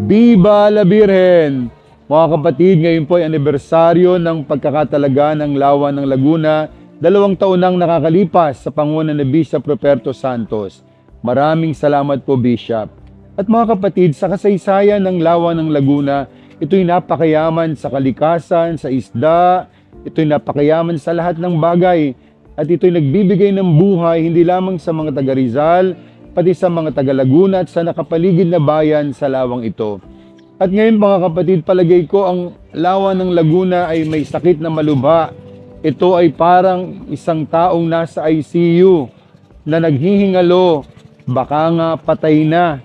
Viva la Virgen! Mga kapatid, ngayon po ay anibersaryo ng pagkakatalaga ng Lawa ng Laguna, 2 taon nang nakakalipas sa pangunguna ni Bishop Ruperto Santos. Maraming salamat po, Bishop. At mga kapatid, sa kasaysayan ng Lawa ng Laguna, ito'y napakayaman sa kalikasan, sa isda, ito'y napakayaman sa lahat ng bagay, at ito'y nagbibigay ng buhay hindi lamang sa mga taga Rizal, pati sa mga taga Laguna at sa nakapaligid na bayan sa lawang ito. At ngayon mga kapatid, palagay ko ang Lawa ng Laguna ay may sakit na malubha. Ito ay parang isang taong nasa ICU na naghihingalo, baka nga patay na.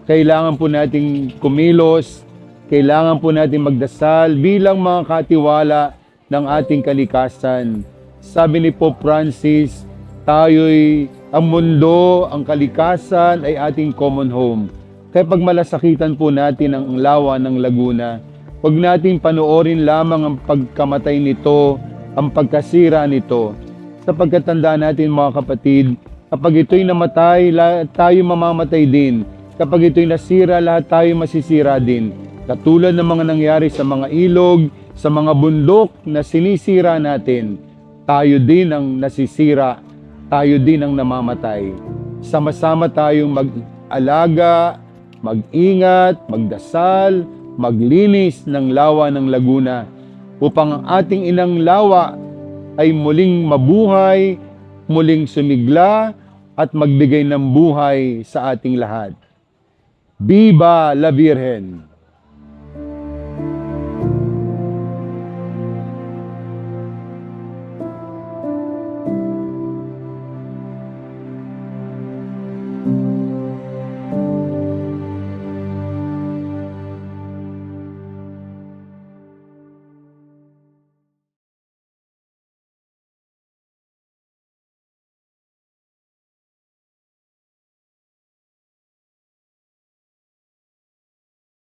Kailangan po nating kumilos, kailangan po nating magdasal bilang mga katiwala ng ating kalikasan. Sabi ni Pope Francis, ang mundo, ang kalikasan ay ating common home. Kaya pag malasakitan po natin ang Lawa ng Laguna, huwag nating panoorin lamang ang pagkamatay nito, ang pagkasira nito. Sapagkat tandaan natin mga kapatid, kapag ito'y namatay, lahat tayo mamamatay din. Kapag ito'y nasira, lahat tayo masisira din. Katulad ng mga nangyari sa mga ilog, sa mga bundok na sinisira natin, tayo din ang nasisira, tayo din ang namamatay. Sama-sama tayong mag-alaga, mag-ingat, magdasal, maglinis ng Lawa ng Laguna upang ang ating inang Lawa ay muling mabuhay, muling sumigla at magbigay ng buhay sa ating lahat. Viva la Virgen!